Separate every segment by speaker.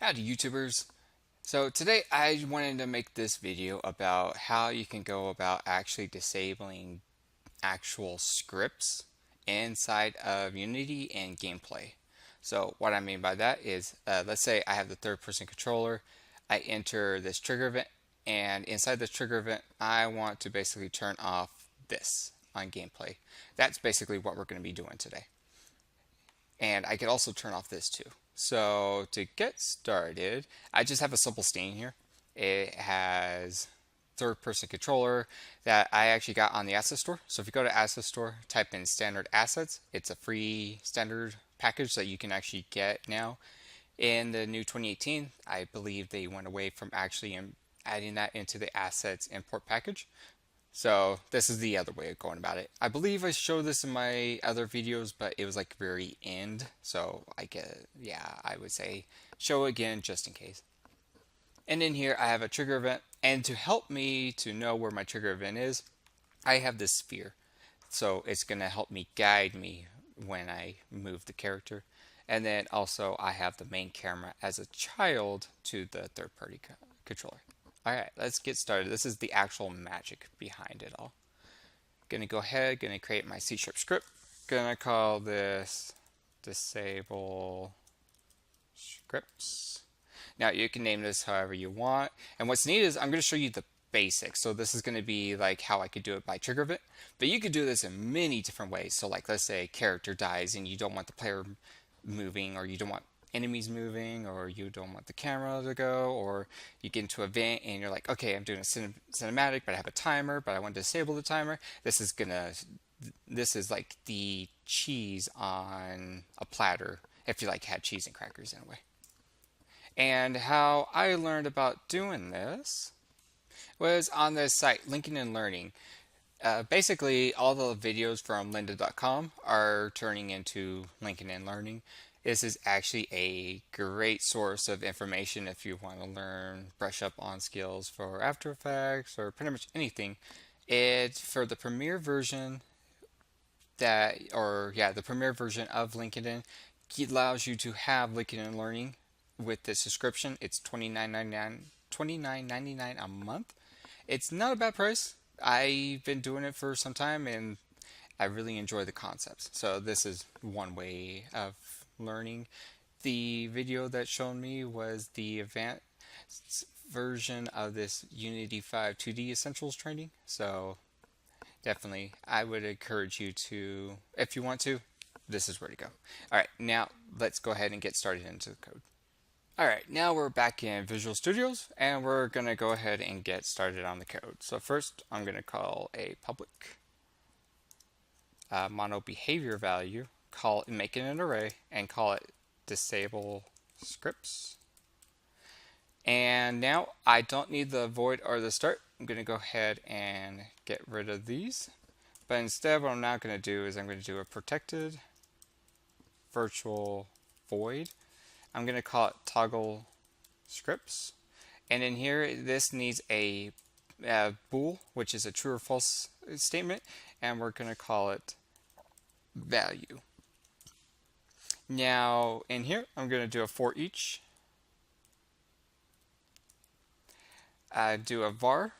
Speaker 1: Howdy YouTubers. So today I wanted to make this video about how you can go about actually disabling actual scripts inside of Unity and gameplay. So what I mean by that is, let's say I have the third person controller, I enter this trigger event, and inside this trigger event I want to basically turn off this on gameplay. That's basically what we're going to be doing today. And I could also turn off this too. So to get started, I just have a simple stain here. It has third person controller that I actually got on the asset store. So if you go to asset store, type in standard assets, it's a free standard package that you can actually get now. In the new 2018, I believe they went away from actually adding that into the assets import package. So this is the other way of going about it. I believe I showed this in my other videos, but it was like very end. So yeah, I would say show again just in case. And in here I have a trigger event. And to help me to know where my trigger event is, I have this sphere. So it's going to help me guide me when I move the character. And then also I have the main camera as a child to the third party controller. Alright, let's get started. This is the actual magic behind it all. Gonna go ahead, gonna create my C# script. Gonna call this disable scripts. Now you can name this however you want. And what's neat is I'm gonna show you the basics. So this is gonna be like how I could do it by trigger event. But you could do this in many different ways. So like let's say a character dies and you don't want the player moving, or you don't want enemies moving, or you don't want the camera to go, or you get into an event and you're like, okay, I'm doing a cinematic, but I have a timer, but I want to disable the timer. This is like the cheese on a platter, if you like had cheese and crackers in a way. And how I learned about doing this was on this site, Lincoln and Learning. Basically, all the videos from lynda.com are turning into Lincoln and Learning. This is actually a great source of information if you want to learn, brush up on skills for After Effects or pretty much anything. It's for the premiere version the premiere version of LinkedIn allows you to have LinkedIn Learning with the subscription. It's $29.99 a month. It's not a bad price. I've been doing it for some time and I really enjoy the concepts. So this is one way of learning. The video that shown me was the advanced version of this Unity 5 2D Essentials training. So definitely I would encourage you to, if you want to, this is where to go. Alright, now let's go ahead and get started into the code. Alright, now we're back in Visual Studios and we're going to go ahead and get started on the code. So first I'm going to call a public mono behavior value, make it an array, and call it disable scripts. And now I don't need the void or the start. I'm going to go ahead and get rid of these. But instead what I'm now going to do is I'm going to do a protected virtual void. I'm going to call it toggle scripts. And in here this needs a bool, which is a true or false statement, and we're going to call it value. Now in here I'm going to do a for each, do a var,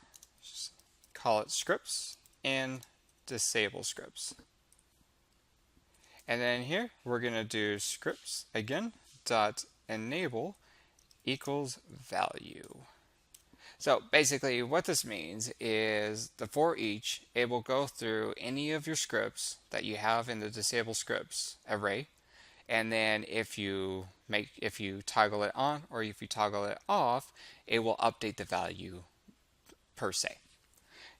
Speaker 1: call it scripts, and disable scripts. And then here we're going to do scripts again dot enable equals value. So basically what this means is the for each, it will go through any of your scripts that you have in the disable scripts array, and then if you toggle it on or if you toggle it off, it will update the value per se.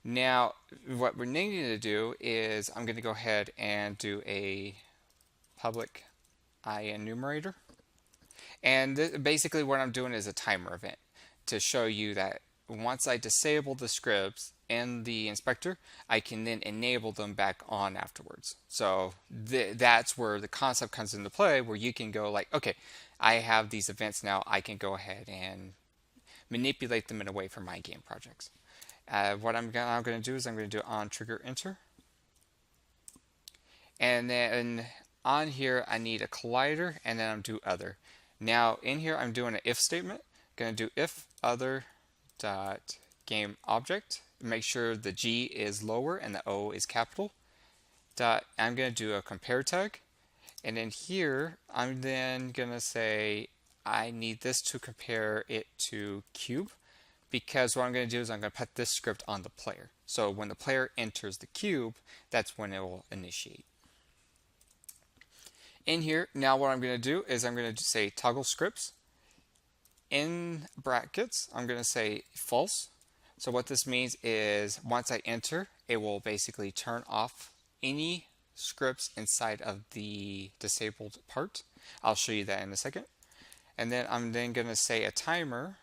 Speaker 1: Now what we're needing to do is I'm going to go ahead and do a public enumerator, and basically what I'm doing is a timer event to show you that once I disable the scripts in the inspector, I can then enable them back on afterwards. So that's where the concept comes into play, where you can go like, okay, I have these events now, I can go ahead and manipulate them in a way for my game projects. What I'm going to do is I'm going to do on trigger enter. And then on here I need a collider, and then I'm do other. Now in here I'm doing an if statement. Going to do if other dot game object. Make sure the G is lower and the O is capital. I'm going to do a compare tag. And in here, I'm then going to say I need this to compare it to cube, because what I'm going to do is I'm going to put this script on the player. So when the player enters the cube, that's when it will initiate. In here, now what I'm going to do is I'm going to say toggle scripts. In brackets, I'm going to say false. So what this means is once I enter, it will basically turn off any scripts inside of the disabled part. I'll show you that in a second. And then I'm then going to say a timer,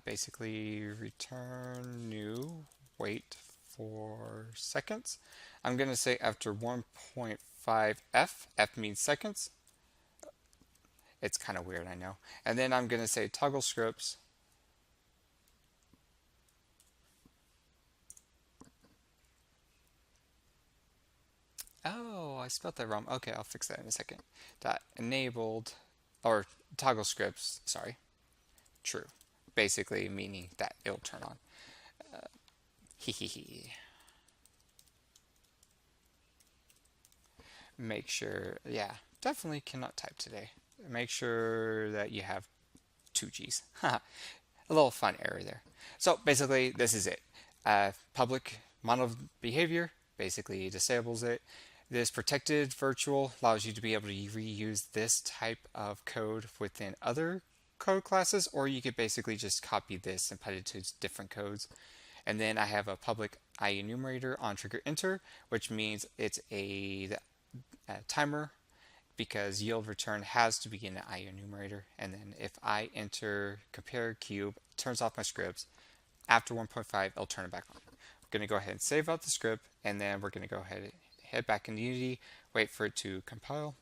Speaker 1: basically return new, wait 4 seconds. I'm going to say after 1.5 F means seconds. It's kind of weird, I know. And then I'm going to say toggle scripts. Oh, I spelled that wrong. Okay, I'll fix that in a second. Enabled, or toggle scripts, sorry, true. Basically meaning that it'll turn on. Make sure, yeah, definitely cannot type today. Make sure that you have 2 G's. A little fun error there. So basically, this is it. Public mono behavior basically disables it. This protected virtual allows you to be able to reuse this type of code within other code classes, or you could basically just copy this and put it to different codes. And then I have a public IEnumerator on trigger enter, which means it's a timer, because yield return has to begin an IEnumerator. And then if I enter compare cube, it turns off my scripts. After 1.5, it'll turn it back on. We're going to go ahead and save out the script, and then we're going to go ahead and head back into Unity, wait for it to compile.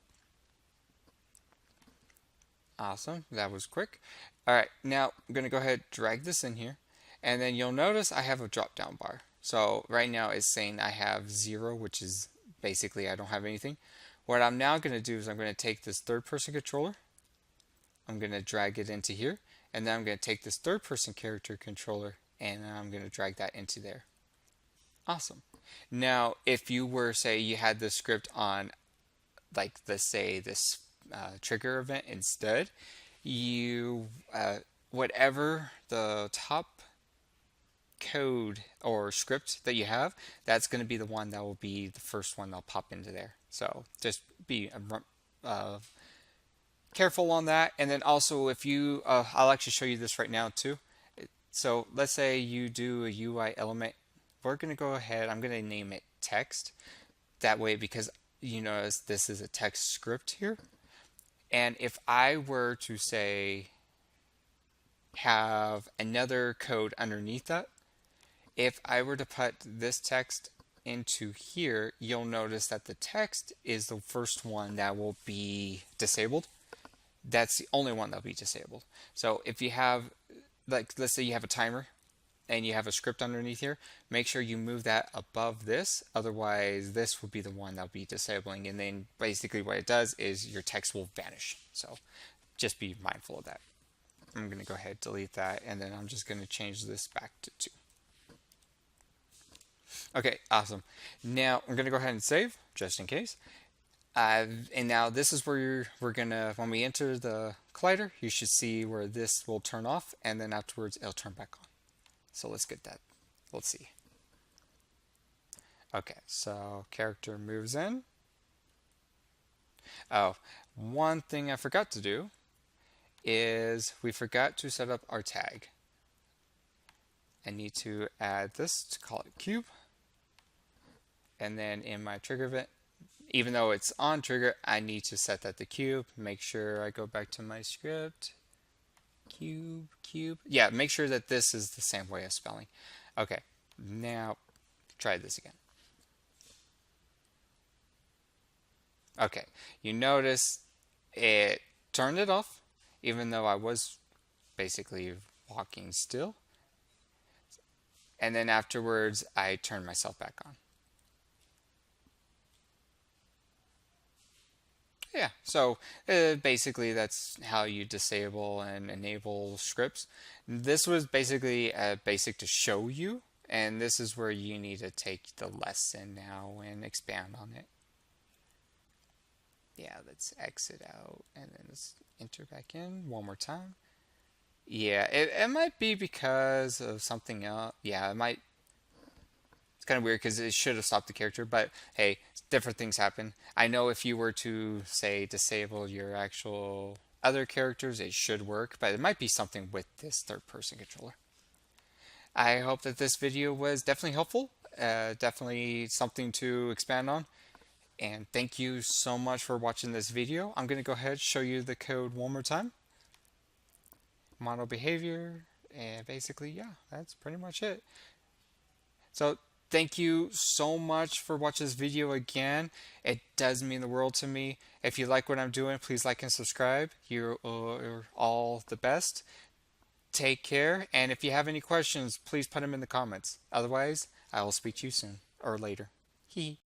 Speaker 1: Awesome, that was quick. All right, now I'm going to go ahead and drag this in here, and then you'll notice I have a drop down bar. So right now it's saying I have 0, which is basically I don't have anything. What I'm now going to do is I'm going to take this third person controller, I'm going to drag it into here, and then I'm going to take this third person character controller and I'm going to drag that into there. Awesome. Now, if you were, say, you had the script on, like, let's say this trigger event instead, you, whatever the top code or script that you have, that's going to be the one that will be the first one that'll pop into there. So just be careful on that. And then also, if you, I'll actually show you this right now too. So let's say you do a UI element. We're going to go ahead, I'm going to name it text. That way, because you notice this is a text script here. And if I were to say have another code underneath that, if I were to put this text into here, you'll notice that the text is the first one that will be disabled. That's the only one that'll be disabled. So if you have, like, let's say you have a timer and you have a script underneath here, make sure you move that above this. Otherwise, this will be the one that'll be disabling. And then basically what it does is your text will vanish. So just be mindful of that. I'm going to go ahead and delete that. And then I'm just going to change this back to 2. Okay, awesome. Now I'm going to go ahead and save just in case. And now this is where we're going to, when we enter the collider, you should see where this will turn off and then afterwards it'll turn back on. So let's get that. Let's see. Okay, so character moves in. Oh, one thing I forgot to do is we forgot to set up our tag. I need to add this to call it cube. And then in my trigger event, even though it's on trigger, I need to set that to cube. Make sure I go back to my script. Cube. Yeah, make sure that this is the same way of spelling. Okay, now try this again. Okay, you notice it turned it off, even though I was basically walking still. And then afterwards, I turned myself back on. Yeah, so basically that's how you disable and enable scripts. This was basically basic to show you, and this is where you need to take the lesson now and expand on it. Yeah, let's exit out and then let's enter back in one more time. Yeah, it might be because of something else. Yeah, it might. It's kind of weird because it should have stopped the character, but hey, different things happen. I know if you were to, say, disable your actual other characters, it should work, but it might be something with this third person controller. I hope that this video was definitely helpful, definitely something to expand on. And thank you so much for watching this video. I'm going to go ahead and show you the code one more time. Model behavior, and basically, yeah, that's pretty much it. So thank you so much for watching this video again. It does mean the world to me. If you like what I'm doing, please like and subscribe. You're all the best. Take care, and if you have any questions, please put them in the comments. Otherwise, I will speak to you soon or later. Hee.